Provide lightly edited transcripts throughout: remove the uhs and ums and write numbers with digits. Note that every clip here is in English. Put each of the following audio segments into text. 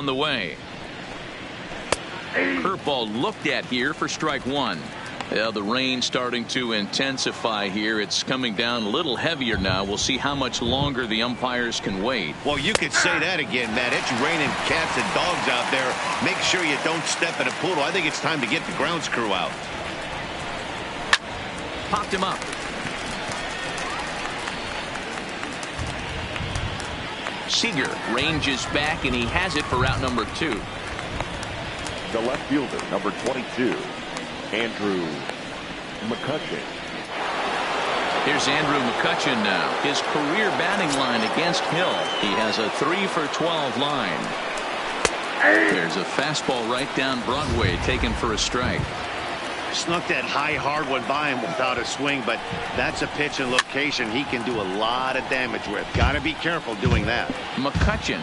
On the way. Curveball looked at here for strike one. Yeah, the rain starting to intensify here. It's coming down a little heavier now. We'll see how much longer the umpires can wait. Well, you could say that again, Matt. It's raining cats and dogs out there. Make sure you don't step in a poodle. I think it's time to get the grounds crew out. Popped him up. Seager ranges back, and he has it for out number 2. The left fielder, number 22, Andrew McCutchen. Here's Andrew McCutchen now. His career batting line against Hill. He has a 3 for 12 line. There's a fastball right down Broadway, taken for a strike. Snuck that high hard one by him without a swing, but that's a pitch and location he can do a lot of damage with. Got to be careful doing that. McCutchen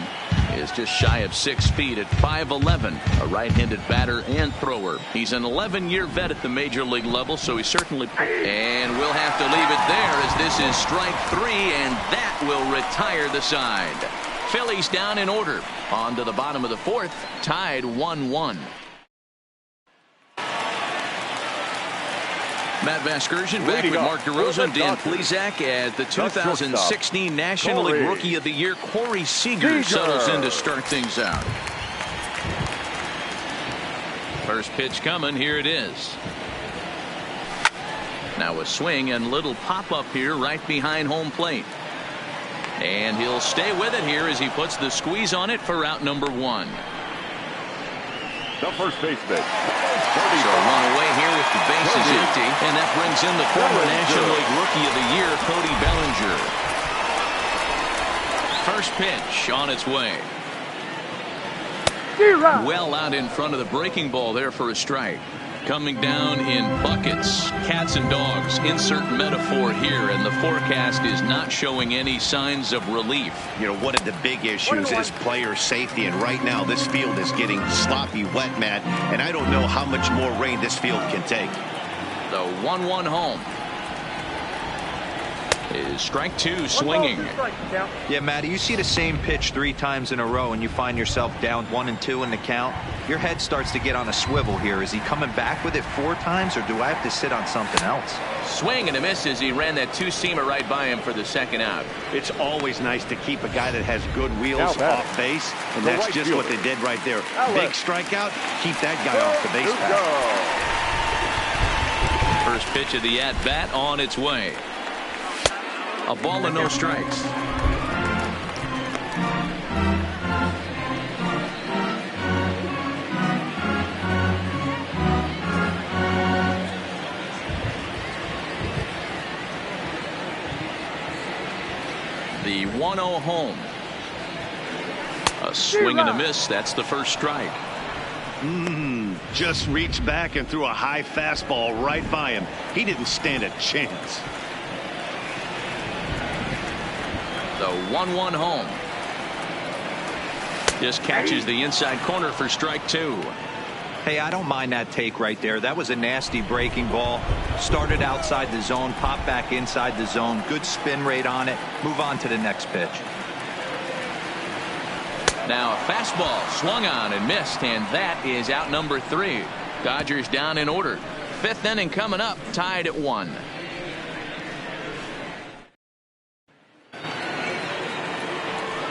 is just shy of 6 feet at 5'11", a right-handed batter and thrower. He's an 11-year vet at the major league level, so he certainly. And we'll have to leave it there, as this is strike 3, and that will retire the side. Phillies down in order. On to the bottom of the 4th, tied 1-1. Matt Vasgersian back with Mark DeRosa and Dan Plesac at the 2016 National League Rookie of the Year. Corey Seager settles in to start things out. First pitch coming. Here it is. Now a swing and little pop-up here right behind home plate. And he'll stay with it here as he puts the squeeze on it for out number 1. The first baseman. So one away here with the bases empty, and that brings in the former National League Rookie of the Year, Cody Bellinger. First pitch on its way. Well out in front of the breaking ball there for a strike. Coming down in buckets, cats and dogs. Insert metaphor here, and the forecast is not showing any signs of relief. You know, one of the big issues is player safety, and right now this field is getting sloppy wet, Matt, and I don't know how much more rain this field can take. The 1-1 home. Is strike 2 swinging. Yeah, Matty, you see the same pitch 3 times in a row and you find yourself down 1-2 in the count. Your head starts to get on a swivel here. Is he coming back with it 4 times, or do I have to sit on something else? Swing and a miss as he ran that 2-seamer right by him for the second out. It's always nice to keep a guy that has good wheels off base, and that's just what they did right there. Big strikeout, keep that guy off the base path. First pitch of the at-bat on its way. A ball and no strikes. The 1-0 home. A swing and a miss. That's the first strike. Just reached back and threw a high fastball right by him. He didn't stand a chance. The 1-1 home. Just catches the inside corner for strike 2. Hey, I don't mind that take right there. That was a nasty breaking ball. Started outside the zone, popped back inside the zone. Good spin rate on it. Move on to the next pitch. Now a fastball swung on and missed, and that is out number 3. Dodgers down in order. 5th inning coming up, tied at 1.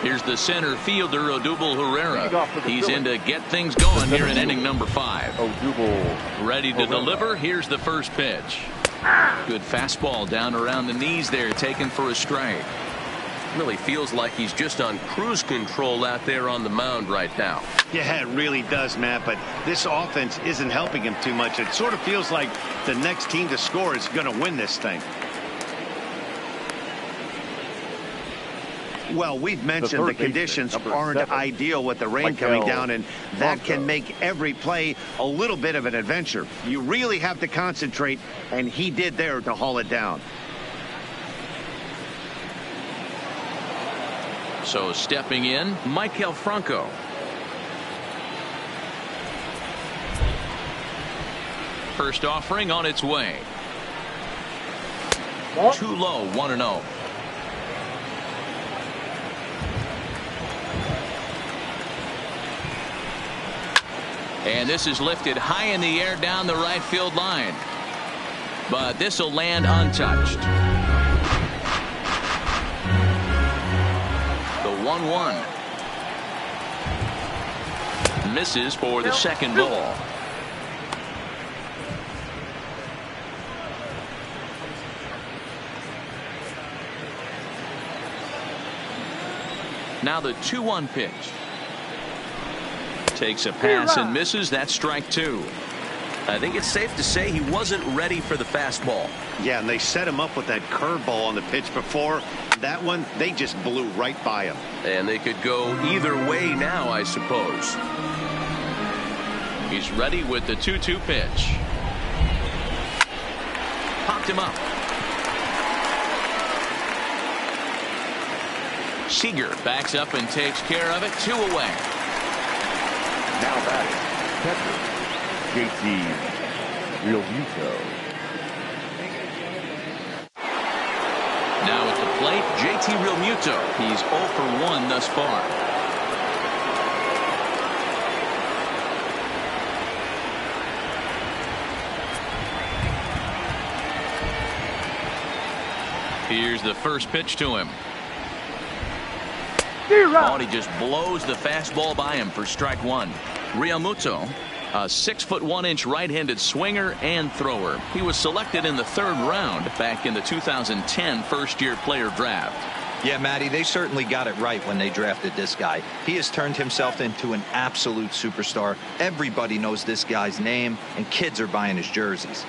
Here's the center fielder, Odubel Herrera. He's in to get things going here in inning number 5. Ready to deliver. Here's the first pitch. Good fastball down around the knees there, taken for a strike. Really feels like he's just on cruise control out there on the mound right now. Yeah, it really does, Matt, but this offense isn't helping him too much. It sort of feels like the next team to score is going to win this thing. Well, we've mentioned the conditions aren't ideal with the rain coming down, and that can make every play a little bit of an adventure. You really have to concentrate, and he did there to haul it down. So stepping in, Maikel Franco. First offering on its way. Too low, 1-0. And this is lifted high in the air down the right field line. But this will land untouched. The 1-1. Misses for the second ball. Now the 2-1 pitch. Takes a pass and misses. That's strike two. I think it's safe to say he wasn't ready for the fastball. Yeah, and they set him up with that curveball on the pitch before. That one, they just blew right by him. And they could go either way now, I suppose. He's ready with the 2-2 pitch. Popped him up. Seager backs up and takes care of it. 2 away. Now batting, catcher, JT Realmuto. Now at the plate, JT Realmuto. He's 0 for 1 thus far. Here's the first pitch to him. Oh, he just blows the fastball by him for strike one. Realmuto, a 6'1" right-handed swinger and thrower. He was selected in the 3rd round back in the 2010 first-year player draft. Yeah, Matty, they certainly got it right when they drafted this guy. He has turned himself into an absolute superstar. Everybody knows this guy's name, and kids are buying his jerseys.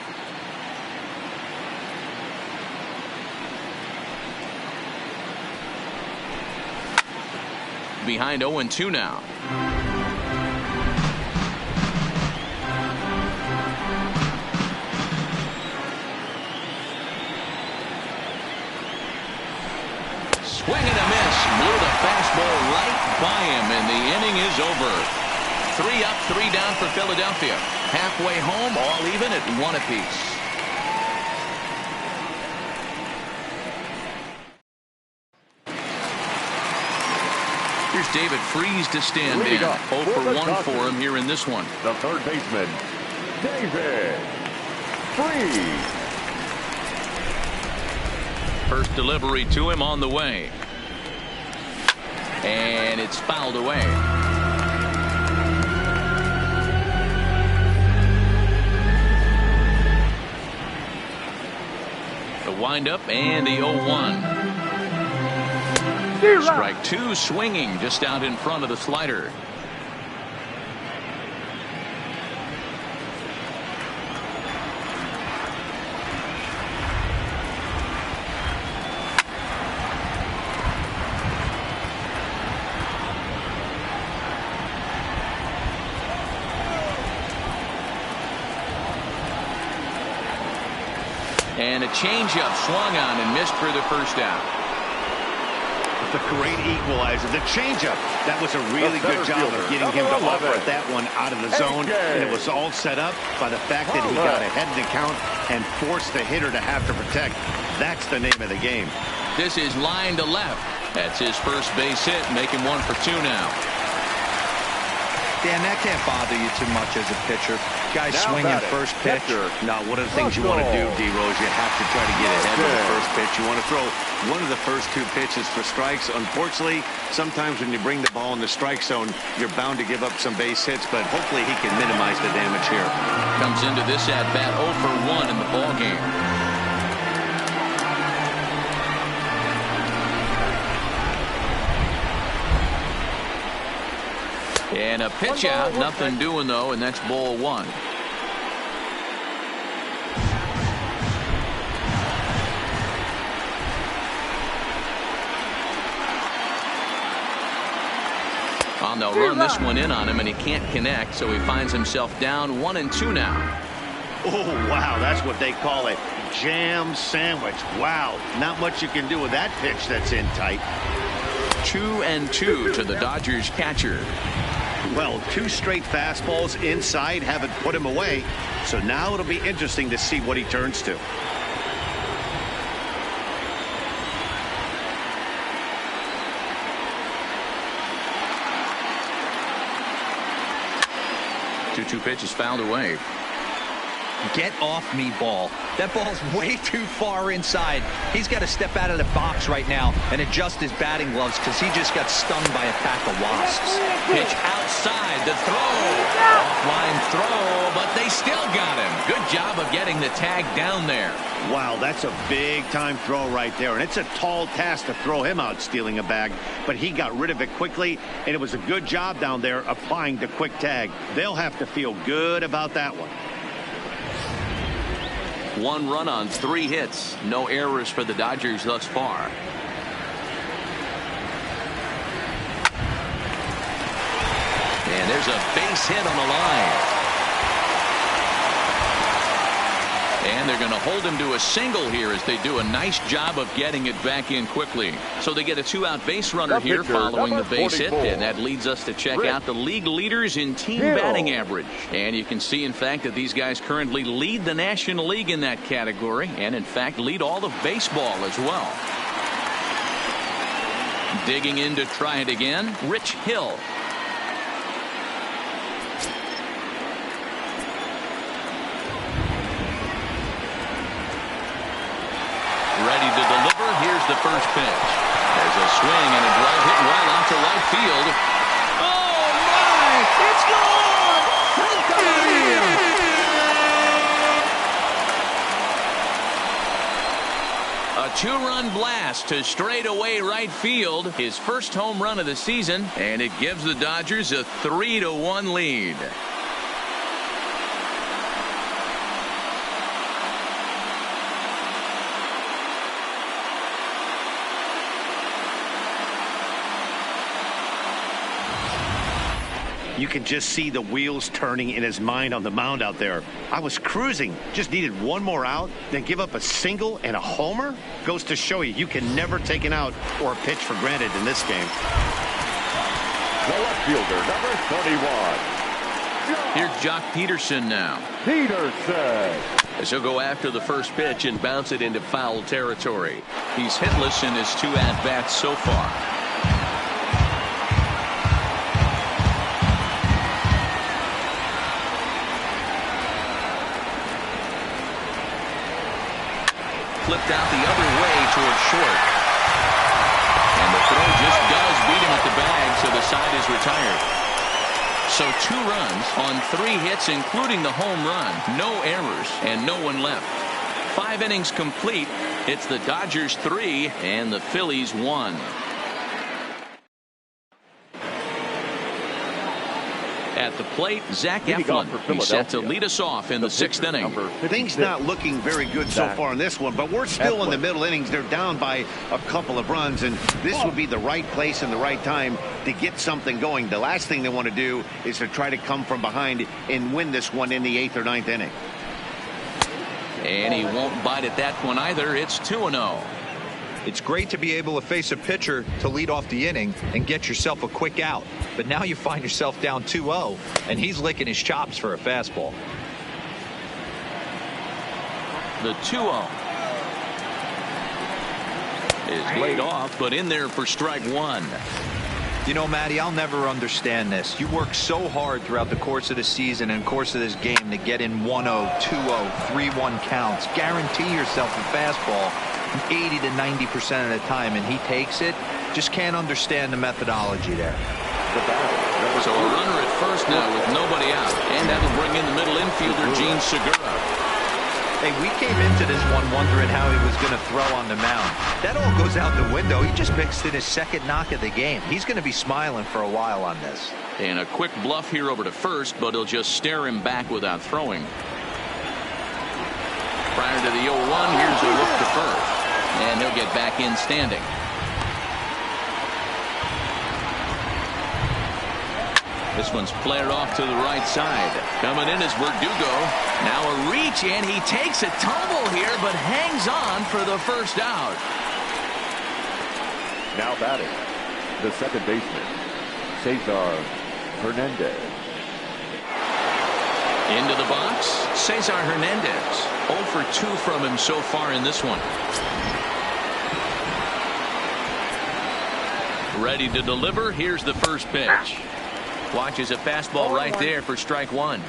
Behind 0-2 now. Swing and a miss. Blew the fastball right by him, and the inning is over. 3 up, 3 down for Philadelphia. Halfway home, all even at 1 apiece. Here's David Freese to stand in. 0 for 1 for him here in this one. The third baseman, David Freese. First delivery to him on the way. And it's fouled away. The windup and the 0-1. Strike two, swinging just out in front of the slider. And a changeup swung on and missed for the first out. It's a great equalizer. The changeup, that was a really good job of getting him to offer that one out of the zone. And it was all set up by the fact that he got ahead in the count and forced the hitter to have to protect. That's the name of the game. This is line to left. That's his first base hit, making 1 for 2 now. Dan, that can't bother you too much as a pitcher. Guy swinging first pitch. Now, one of the things you want to do, D-Rose, you have to try to get ahead of the first pitch. You want to throw one of the first 2 pitches for strikes. Unfortunately, sometimes when you bring the ball in the strike zone, you're bound to give up some base hits, but hopefully he can minimize the damage here. Comes into this at-bat 0 for 1 in the ballgame. And a pitch out, nothing doing though, and that's ball 1. And they'll run this one in on him, and he can't connect, so he finds himself down 1-2 now. Oh, wow, that's what they call a jam sandwich. Wow, not much you can do with that pitch that's in tight. 2-2 to the Dodgers catcher. Well, 2 straight fastballs inside haven't put him away. So now it'll be interesting to see what he turns to. 2-2 pitch is fouled away. Get off me, ball. That ball's way too far inside. He's got to step out of the box right now and adjust his batting gloves because he just got stung by a pack of wasps. Pitch outside the throw. Offline throw, but they still got him. Good job of getting the tag down there. Wow, that's a big-time throw right there, and it's a tall task to throw him out stealing a bag, but he got rid of it quickly, and it was a good job down there applying the quick tag. They'll have to feel good about that one. 1 run on 3 hits. No errors for the Dodgers thus far. And there's a base hit on the line. And they're going to hold him to a single here as they do a nice job of getting it back in quickly. So they get a 2-out base runner here following the base hit. And that leads us to check out the league leaders in team batting average. And you can see, in fact, that these guys currently lead the National League in that category. And, in fact, lead all of baseball as well. Digging in to try it again, Rich Hill. Ready to deliver. Here's the first pitch. There's a swing and a drive hit well out to right field. Oh, my! It's gone! A 2-run blast to straightaway right field. His first home run of the season, and it gives the Dodgers a 3-1 lead. You can just see the wheels turning in his mind on the mound out there. I was cruising, just needed one more out, then give up a single and a homer? Goes to show you can never take an out or a pitch for granted in this game. The left fielder, number 31. Here's Jock Peterson now. Peterson. As he'll go after the first pitch and bounce it into foul territory. He's hitless in his 2 at-bats so far. Flipped out the other way towards short. And the throw just does beat him at the bag, so the side is retired. So 2 runs on 3 hits, including the home run. No errors and no one left. 5 innings complete. It's the Dodgers 3 and the Phillies 1. At the plate, Zach Eflin. He's set to lead us off in the 6th inning. Things not looking very good so far in this one, but we're still in the middle innings. They're down by a couple of runs, and this would be the right place and the right time to get something going. The last thing they want to do is to try to come from behind and win this one in the 8th or 9th inning. And he won't bite at that one either. It's 2-0. It's great to be able to face a pitcher to lead off the inning and get yourself a quick out. But now you find yourself down 2-0, and he's licking his chops for a fastball. The 2-0 is laid off, but in there for strike 1. You know, Matty, I'll never understand this. You work so hard throughout the course of the season and course of this game to get in 1-0, 2-0, 3-1 counts. Guarantee yourself a fastball 80 to 90% of the time, and he takes it. Just can't understand the methodology there. So a runner at first now with nobody out, and that'll bring in the middle infielder Gene Segura. Hey, we came into this one wondering how he was going to throw on the mound. That all goes out the window. He just mixed in his 2nd knock of the game. He's going to be smiling for a while on this. And a quick bluff here over to first, but he'll just stare him back without throwing. Prior to the 0-1, here's a look to first. And he'll get back in standing. This one's flared off to the right side. Coming in is Verdugo. Now a reach, and he takes a tumble here, but hangs on for the first out. Now batting, the second baseman, Cesar Hernandez. Into the box, Cesar Hernandez. 0 for 2 from him so far in this one. Ready to deliver. Here's the first pitch. Watches a fastball right there for strike one.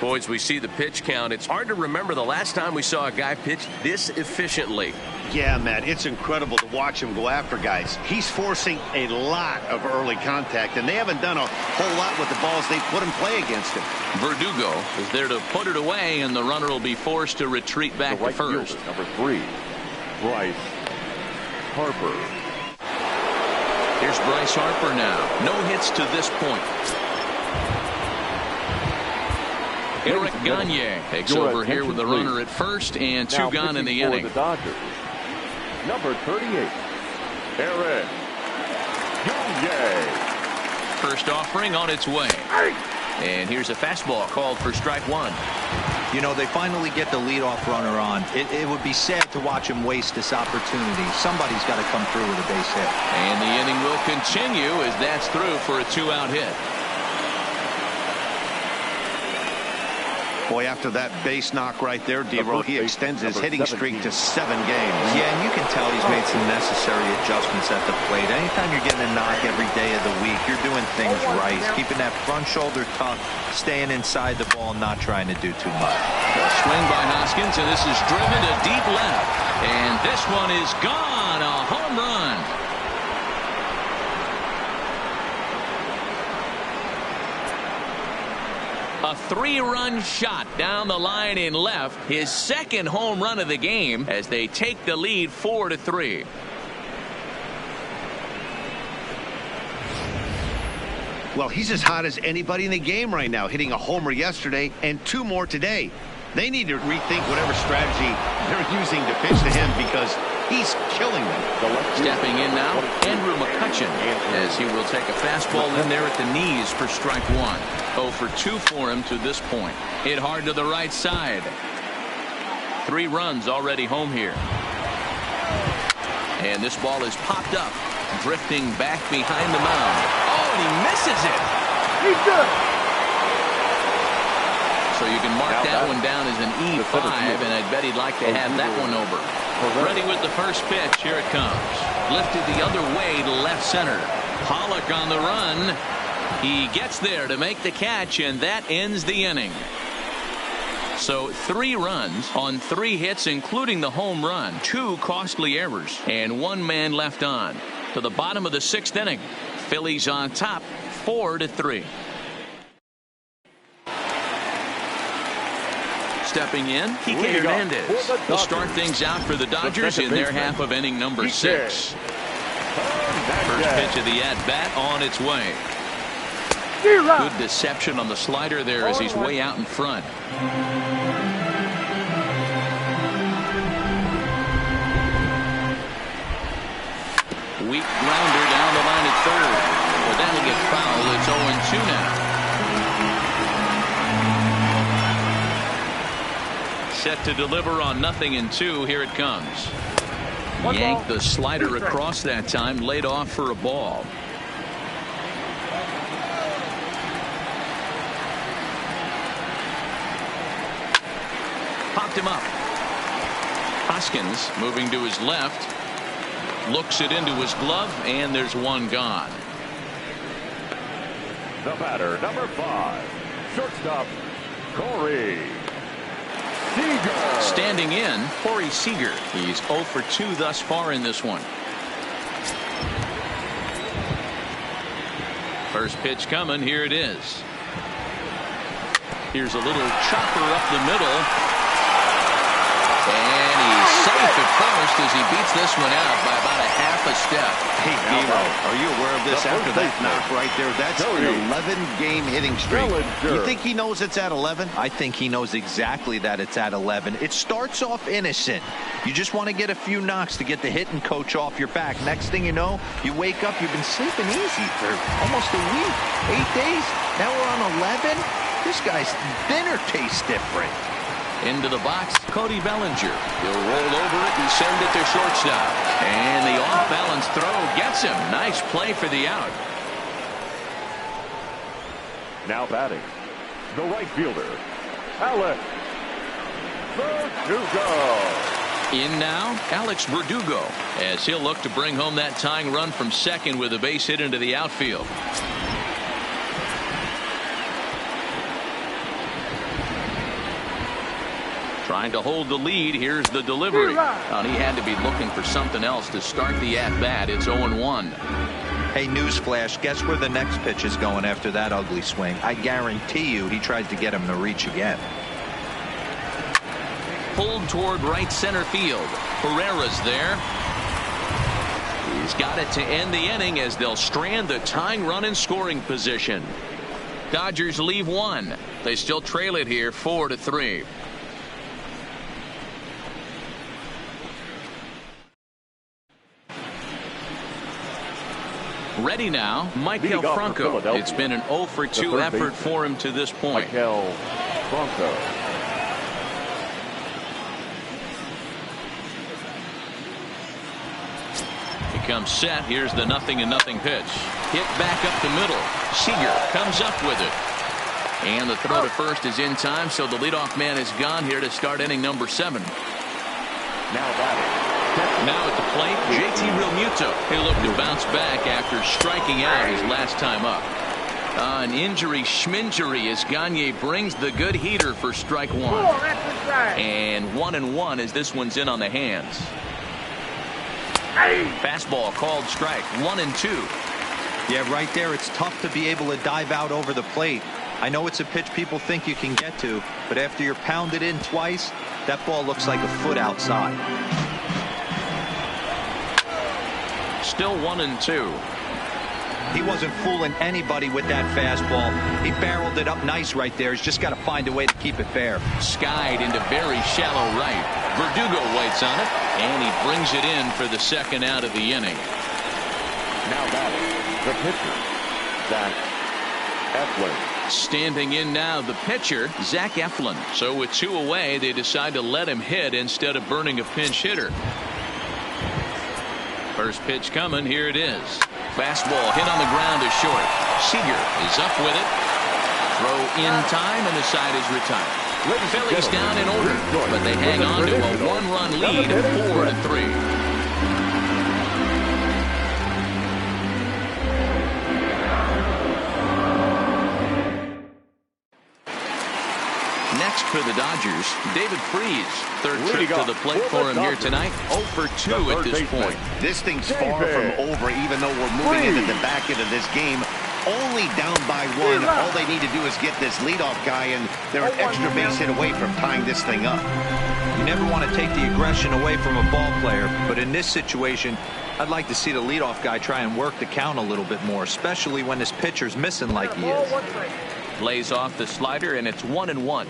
Boys, we see the pitch count. It's hard to remember the last time we saw a guy pitch this efficiently. Yeah, Matt, it's incredible to watch him go after guys. He's forcing a lot of early contact, and they haven't done a whole lot with the balls they put in play against him. Verdugo is there to put it away, and the runner will be forced to retreat back to first. Fielder, number 3, Bryce Harper. Here's Bryce Harper now. No hits to this point. Eric Gagne takes over here with the runner at first and 2 gone in the inning. The Dodgers, number 38, Eric Gagne. First offering on its way. And here's a fastball called for strike one. You know, they finally get the leadoff runner on. It would be sad to watch him waste this opportunity. Somebody's got to come through with a base hit. And the inning will continue as that's through for a 2-out hit. Boy, after that base knock right there, D-Roll, he extends his hitting streak to 7 games. Yeah, and you can tell he's made some necessary adjustments at the plate. Anytime you're getting a knock every day of the week, you're doing things right. Keeping that front shoulder tucked, staying inside the ball, not trying to do too much. A swing by Hoskins, and this is driven to deep left. And this one is gone. A home run. A 3-run shot down the line in left. His second home run of the game as they take the lead 4-3. Well, he's as hot as anybody in the game right now, hitting a homer yesterday and 2 more today. They need to rethink whatever strategy they're using to pitch to him because he's killing them. Stepping in now, Andrew McCutchen, as he will take a fastball in there at the knees for strike one. 0 for 2 for him to this point. Hit hard to the right side. 3 runs already home here. And this ball is popped up, drifting back behind the mound. Oh, and he misses it. He's good. So you can mark that one down as an E5, and I bet he'd like to have that one over. Ready with the first pitch. Here it comes. Lifted the other way to left center. Pollock on the run. He gets there to make the catch, and that ends the inning. So 3 runs on 3 hits, including the home run. 2 costly errors, and 1 man left on. To the bottom of the 6th inning. Phillies on top, 4-3. Stepping in, Kike Hernandez will start things out for the Dodgers in their half of inning number 6. First pitch of the at-bat on its way. Good deception on the slider there as he's way out in front. Weak grounder down the line at third. But that'll get fouled. It's 0-2 now. Set to deliver on 0-2. Here it comes. Yanked the slider across that time, laid off for a ball. Popped him up. Hoskins moving to his left. Looks it into his glove, and there's 1 gone. The batter, number 5, shortstop, Corey Seager. Standing in, Corey Seager. He's 0 for 2 thus far in this one. First pitch coming. Here it is. Here's a little chopper up the middle. And he's safe at first as he beats this one out by about a half a step. Hey, D-Roll, are you aware of this after that knock right there? That's an 11-game hitting streak. You think he knows it's at 11? I think he knows exactly that it's at 11. It starts off innocent. You just want to get a few knocks to get the hitting coach off your back. Next thing you know, you wake up, you've been sleeping easy for almost a week, 8 days. Now we're on 11. This guy's dinner tastes different. Into the box, Cody Bellinger. He'll roll over it and send it to shortstop. And the off-balance throw gets him. Nice play for the out. Now batting, the right fielder, Alex Verdugo. In now, Alex Verdugo, as he'll look to bring home that tying run from second with a base hit into the outfield. Trying to hold the lead. Here's the delivery. And he had to be looking for something else to start the at-bat. It's 0-1. Hey, newsflash, guess where the next pitch is going after that ugly swing? I guarantee you he tries to get him to reach again. Pulled toward right center field. Herrera's there. He's got it to end the inning as they'll strand the tying run in scoring position. Dodgers leave one. They still trail it here 4-3. Ready now, Michael Franco. It's been an 0-for-2 effort for him to this point. Michael Franco. He comes set. Here's the 0-0 pitch. Hit back up the middle. Seager comes up with it. And the throw to first is in time, so the leadoff man is gone here to start inning number 7. Now batting. Now at the plate, JT Realmuto. He'll look to bounce back after striking out his last time up. An injury schminjury as Gagne brings the good heater for strike 1. And 1-1 as this one's in on the hands. Fastball called strike. 1-2. Yeah, right there. It's tough to be able to dive out over the plate. I know it's a pitch people think you can get to, but after you're pounded in twice, that ball looks like a foot outside. Still 1-2. He wasn't fooling anybody with that fastball. He barreled it up nice right there. He's just got to find a way to keep it fair. Skied into very shallow right. Verdugo waits on it, and he brings it in for the second out of the inning. Now batting, the pitcher, Zach Eflin. Standing in now, the pitcher, Zach Eflin. So with 2 away, they decide to let him hit instead of burning a pinch hitter. First pitch coming. Here it is. Fastball hit on the ground to short. Seager is up with it. Throw in time, and the side is retired. Phillies down in order, but they hang on to a 1-run lead, 4-3. Next for the Dodgers, David Freese. Third trip to the plate for him here tonight. 0-for-2 at this point. This thing's far from over, even though we're moving into the back end of this game. Only down by 1. All they need to do is get this leadoff guy, and they're an extra base hit away from tying this thing up. You never want to take the aggression away from a ball player, but in this situation, I'd like to see the leadoff guy try and work the count a little bit more, especially when this pitcher's missing like he is. Lays off the slider, and it's 1-1.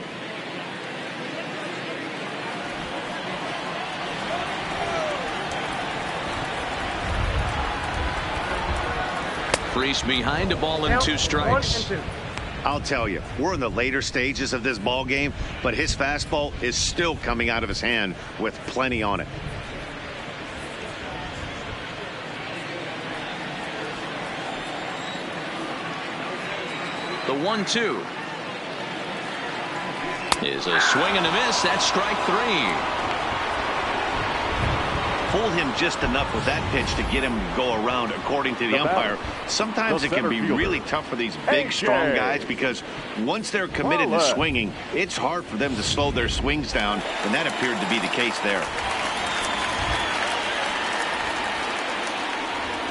Freese behind, a ball and 2 strikes. I'll tell you, we're in the later stages of this ball game, but his fastball is still coming out of his hand with plenty on it. The 1-2 is a swing and a miss. That's strike 3. Fooled him just enough with that pitch to get him to go around, according to the umpire. Sometimes it can be really tough for these big, strong guys, because once they're committed to swinging, it's hard for them to slow their swings down, and that appeared to be the case there.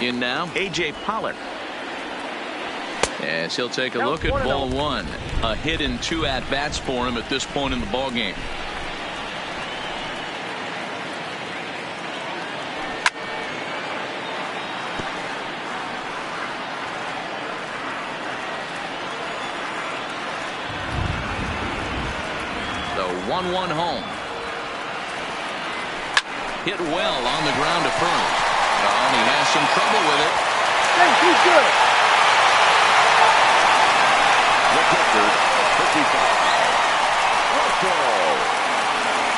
In now, A.J. Pollock. As he'll take a look at ball 1. A hit in 2 at-bats for him at this point in the ball game. The 1-1 home. Hit well on the ground to first. And he has some trouble with it. He's good. The pitcher, 55.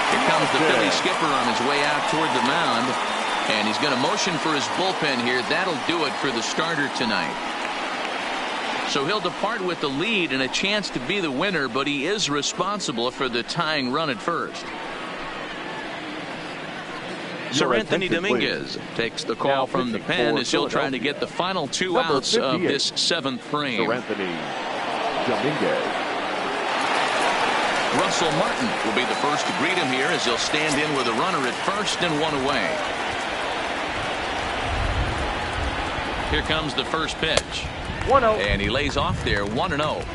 Here comes the Philly skipper on his way out toward the mound. And he's going to motion for his bullpen here. That'll do it for the starter tonight. So he'll depart with the lead and a chance to be the winner, but he is responsible for the tying run at first. Sir Anthony Dominguez takes the call from the pen as he'll try to get the final 2 outs of this 7th frame. Sir Anthony Dominguez. Russell Martin will be the first to greet him here as he'll stand in with a runner at first and one away. Here comes the first pitch. 1-0. And he lays off there 1-0.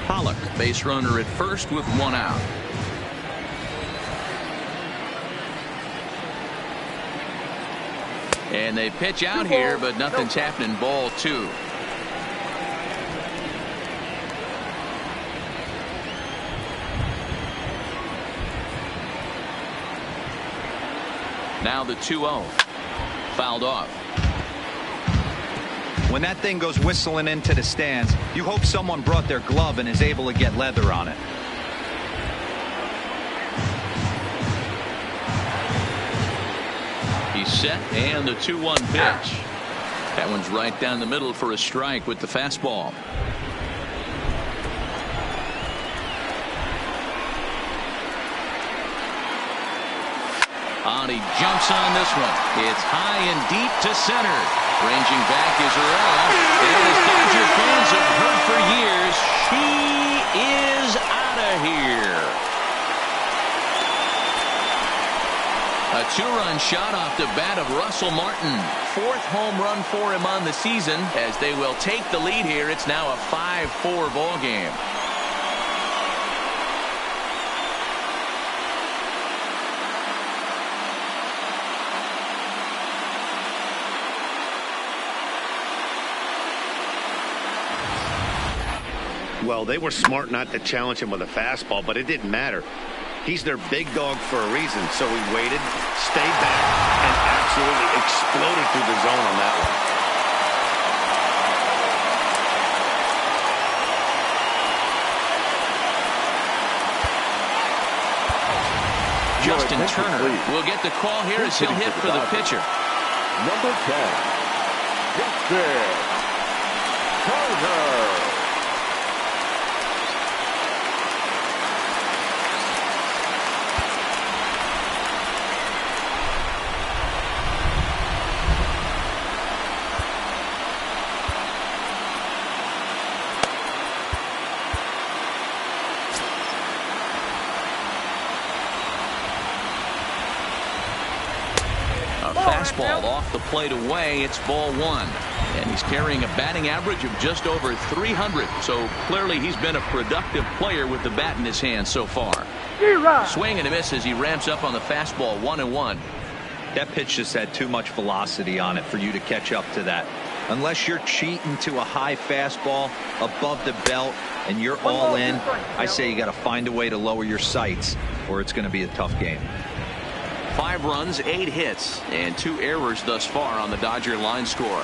Pollock, base runner at first with one out. And they pitch out here, but nothing's happening. Ball 2. Now the 2-0. Fouled off. When that thing goes whistling into the stands, you hope someone brought their glove and is able to get leather on it. He's set, and the 2-1 pitch. That one's right down the middle for a strike with the fastball. He jumps on this one. It's high and deep to center. Ranging back is Herrera. And as Dodger fans have heard for years, she is out of here. A 2-run shot off the bat of Russell Martin. 4th home run for him on the season. As they will take the lead here, it's now a 5-4 ball game. Well, they were smart not to challenge him with a fastball, but it didn't matter. He's their big dog for a reason, so he waited, stayed back, and absolutely exploded through the zone on that one. Justin Turner will get the call here as he'll hit for the pitcher. Number 10, Justin Turner. Fastball off the plate away. It's ball 1. And he's carrying a batting average of just over 300. So clearly he's been a productive player with the bat in his hand so far. Swing and a miss as he ramps up on the fastball. 1-1. That pitch just had too much velocity on it for you to catch up to that. Unless you're cheating to a high fastball above the belt and you're all in, I say you got to find a way to lower your sights or it's going to be a tough game. 5 runs, 8 hits, and 2 errors thus far on the Dodger line score.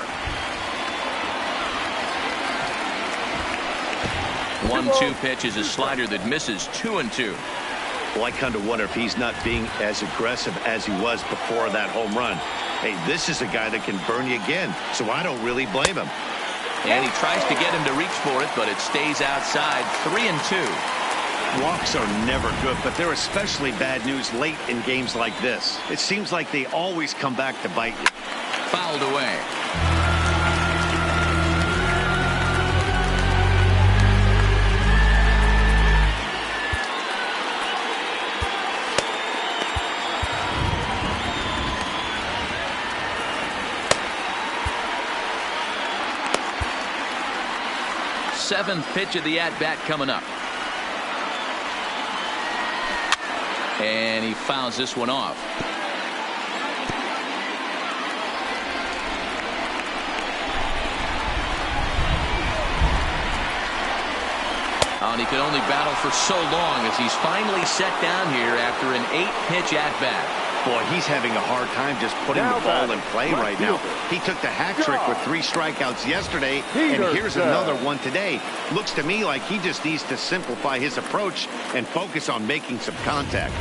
1-2 pitch is a slider that misses 2-2. Well, I kind of wonder if he's not being as aggressive as he was before that home run. Hey, this is a guy that can burn you again, so I don't really blame him. And he tries to get him to reach for it, but it stays outside. 3-2. Walks are never good, but they're especially bad news late in games like this. It seems like they always come back to bite you. Fouled away. Seventh pitch of the at-bat coming up. And he fouls this one off. And he could only battle for so long as he's finally set down here after an 8-pitch at-bat. Boy, he's having a hard time just putting the ball in play right now. He took the hat trick with 3 strikeouts yesterday, and here's another one today. Looks to me like he just needs to simplify his approach and focus on making some contact.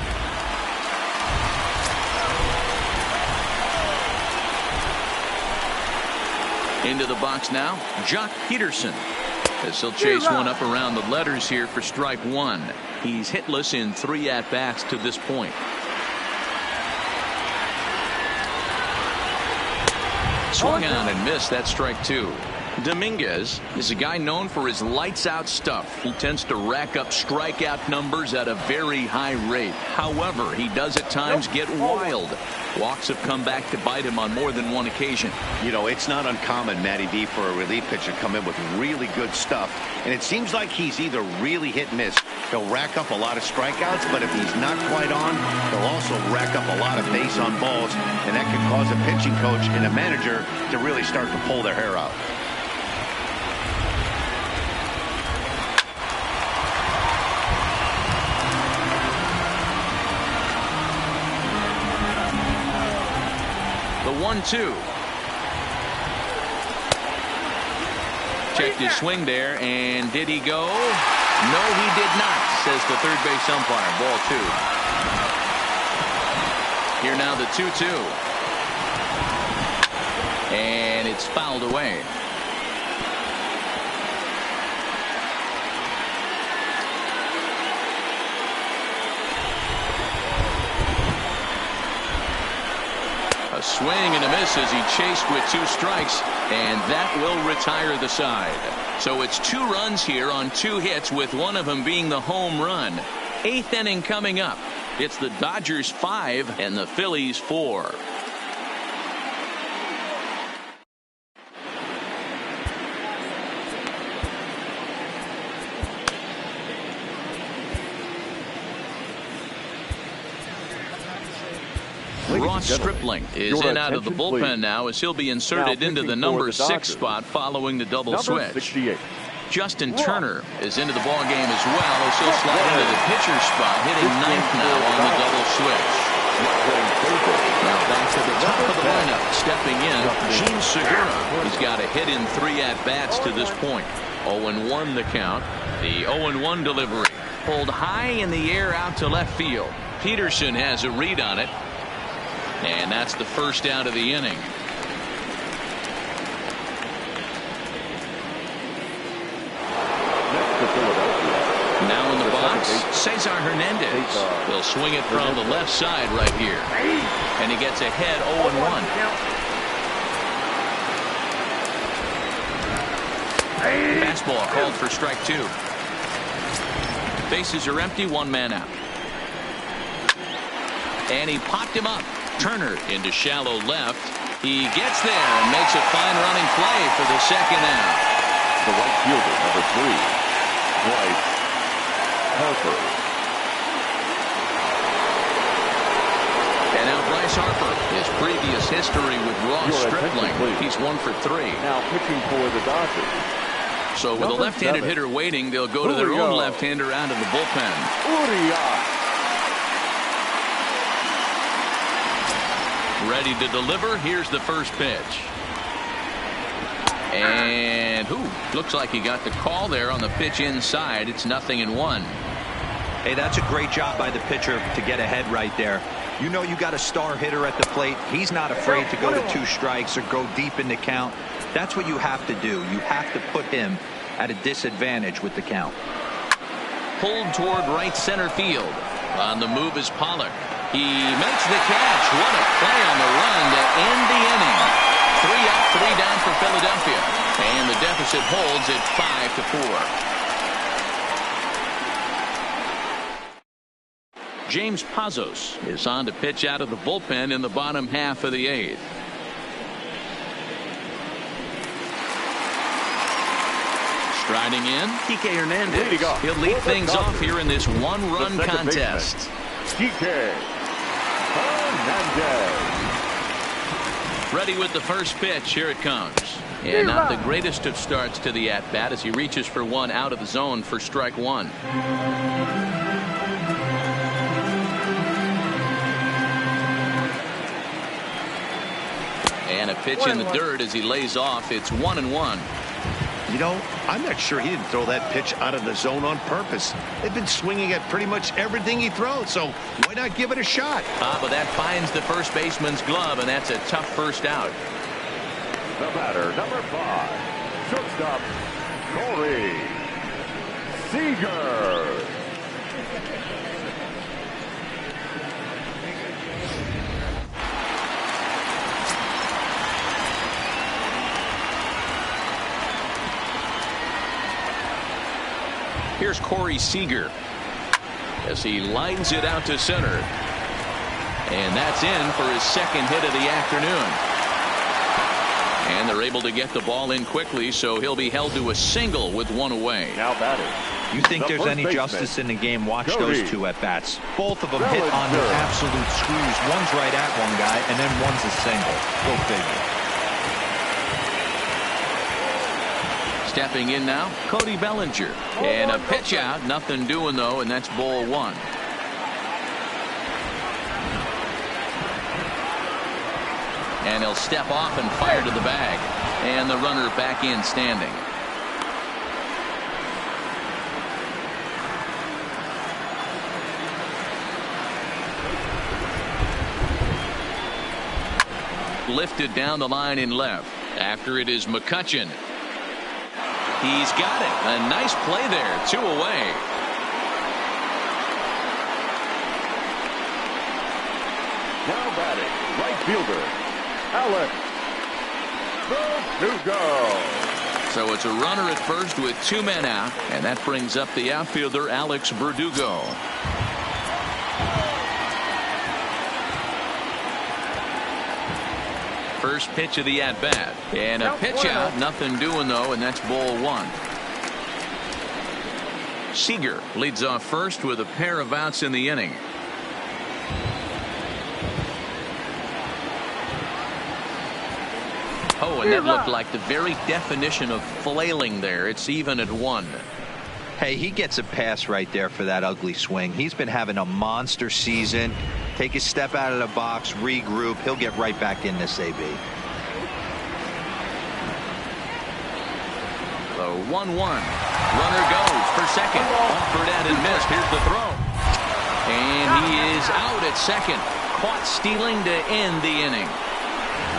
Into the box now, Jock Peterson. As he'll chase one up around the letters here for strike 1. He's hitless in 3 at-bats to this point. Swung on and missed. That strike 2. Dominguez is a guy known for his lights-out stuff. He tends to rack up strikeout numbers at a very high rate. However, he does at times get wild. Walks have come back to bite him on more than one occasion. You know, it's not uncommon, Matty D, for a relief pitcher to come in with really good stuff. And it seems like he's either really hit and miss. He'll rack up a lot of strikeouts, but if he's not quite on, he'll also rack up a lot of base on balls. And that can cause a pitching coach and a manager to really start to pull their hair out. The 1-2. Checked his swing there, and did he go? No, he did not, says the third base umpire. Ball 2. Here now the 2-2. And it's fouled away. A swing and a miss as he chased with 2 strikes, and that will retire the side. So it's 2 runs here on 2 hits, with one of them being the home run. 8th inning coming up. It's the Dodgers 5 and the Phillies 4. Ross Stripling is in out of the bullpen now, as he'll be inserted into the number 6 spot following the double switch. 68. Justin Turner is into the ball game as well, as he'll slide into the pitcher spot, hitting 9th now on the double switch. Now back to the top of the lineup, stepping in, Gene Segura. He's got a hit in 3 at-bats to this point. 0-1 the count. The 0-1 delivery pulled high in the air out to left field. Peterson has a read on it. And that's the first out of the inning. Now in the box, Cesar Hernandez. He'll swing it from the left side right here. And he gets ahead 0-1. Fastball called for strike 2. Bases are empty, 1 man out. And he popped him up. Turner into shallow left. He gets there and makes a fine running play for the second out. The right fielder, number 3, Bryce Harper. And now Bryce Harper, his previous history with Ross Stripling. He's 1 for 3. Now pitching for the Dodgers. So with a left-handed hitter waiting, they'll go to their own left-hander out of the bullpen. Ready to deliver. Here's the first pitch. And looks like he got the call there on the pitch inside. It's 0-1. Hey, that's a great job by the pitcher to get ahead right there. You know you got a star hitter at the plate. He's not afraid to go to 2 strikes or go deep in the count. That's what you have to do. You have to put him at a disadvantage with the count. Pulled toward right center field. On the move is Pollock. He makes the catch. What a play on the run to end the inning. 3 up, 3 down for Philadelphia. And the deficit holds at 5-4. James Pazos is on to pitch out of the bullpen in the bottom half of the 8th. Striding in, Kike Hernandez. He'll lead things off here in this 1-run contest. Kike Hernandez. Ready with the first pitch. Here it comes. And not the greatest of starts to the at-bat as he reaches for one out of the zone for strike 1. And a pitch in the dirt as he lays off. It's 1-1. You know, I'm not sure he didn't throw that pitch out of the zone on purpose. They've been swinging at pretty much everything he throws, so why not give it a shot? But that finds the first baseman's glove, and that's a tough first out. The batter, number 5, shortstop, Corey Seager. Here's Corey Seager as he lines it out to center. And that's in for his second hit of the afternoon. And they're able to get the ball in quickly, so he'll be held to a single with one away. Now batting. You think there's any justice in the game? Watch those two at bats. Both of them hit on the absolute screws. One's right at one guy, and then one's a single. Go figure. Stepping in now, Cody Bellinger. And a pitch out, nothing doing though, and that's ball one. And he'll step off and fire to the bag. And the runner back in standing. Lifted down the line in left. After it is McCutchen. He's got it. A nice play there. 2 away. Now batting, right fielder, Alex Verdugo. So it's a runner at first with 2 men out, and that brings up the outfielder Alex Verdugo. First pitch of the at-bat, and a pitch out, nothing doing though, and that's ball one. Seager leads off first with a pair of outs in the inning. Oh, and that looked like the very definition of flailing there. It's even at 1. Hey, he gets a pass right there for that ugly swing. He's been having a monster season. Take a step out of the box, regroup. He'll get right back in this AB. The 1-1. Runner goes for second. Offered at and missed. Here's the throw. And he is out at second. Caught stealing to end the inning.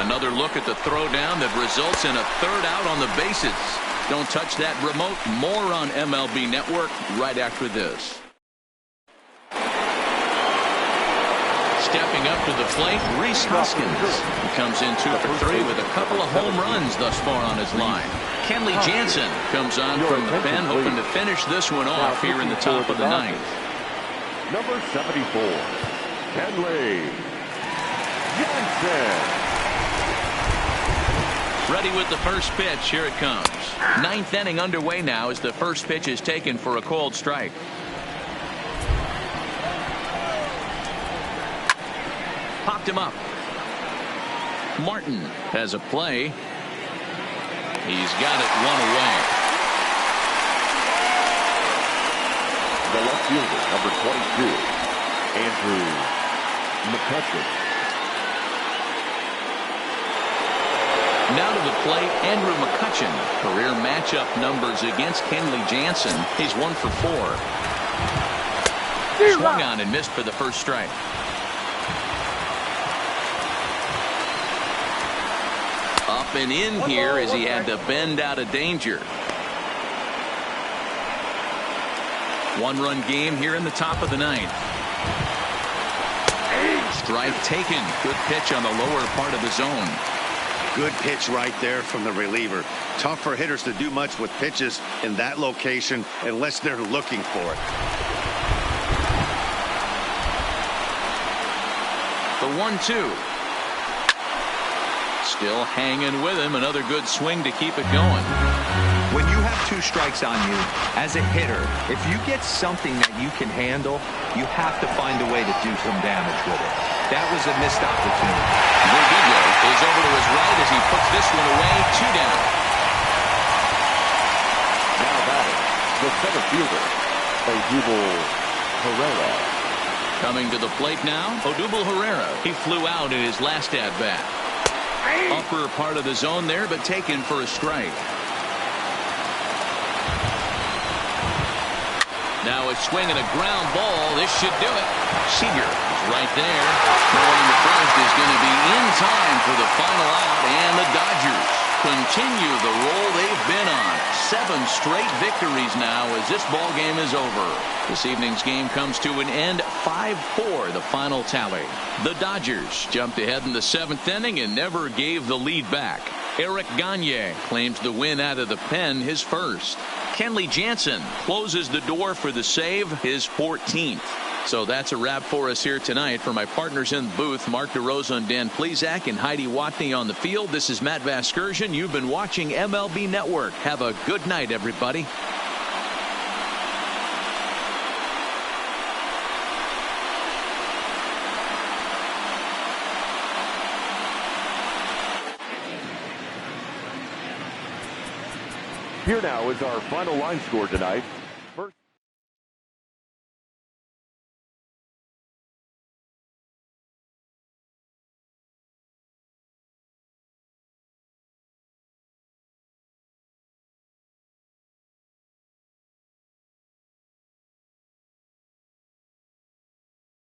Another look at the throwdown that results in a third out on the bases. Don't touch that remote. More on MLB Network right after this. Stepping up to the plate, Rhys Hoskins. He comes in 2 for 3 with a couple of home runs thus far on his line. Kenley Jansen comes on from the pen, hoping to finish this one off here in the top of the 9th. Number 74, Kenley Jansen. Ready with the first pitch. Here it comes. 9th inning underway now as the first pitch is taken for a called strike. Popped him up. Martin has a play. He's got it 1 away. The left fielder, number 22, Andrew McCutchen. Now to the plate, Andrew McCutchen. Career matchup numbers against Kenley Jansen. He's 1 for 4. Swung on and missed for the first strike. Up and in here as he had to bend out of danger. 1-run game here in the top of the 9th. Strike taken. Good pitch on the lower part of the zone. Good pitch right there from the reliever. Tough for hitters to do much with pitches in that location unless they're looking for it. The 1-2. Still hanging with him. Another good swing to keep it going. When you have 2 strikes on you, as a hitter, if you get something that you can handle, you have to find a way to do some damage with it. That was a missed opportunity. Verdugo is over to his right as he puts this one away. 2 down. Now batting, the center fielder, Odubel Herrera. Coming to the plate now, Odubel Herrera. He flew out in his last at-bat. Upper part of the zone there, but taken for a strike. Now a swing and a ground ball. This should do it. Seager is right there. Throwing the first is going to be in time for the final out, and the Dodgers continue the roll they've been on. 7 straight victories now as this ball game is over. This evening's game comes to an end. 5-4 the final tally. The Dodgers jumped ahead in the 7th inning and never gave the lead back. Eric Gagne claims the win out of the pen, his first. Kenley Jansen closes the door for the save, his 14th. So that's a wrap for us here tonight. For my partners in the booth, Mark DeRosa and Dan Plesac and Heidi Watney on the field, this is Matt Vasgersian. You've been watching MLB Network. Have a good night, everybody. Here now is our final line score tonight.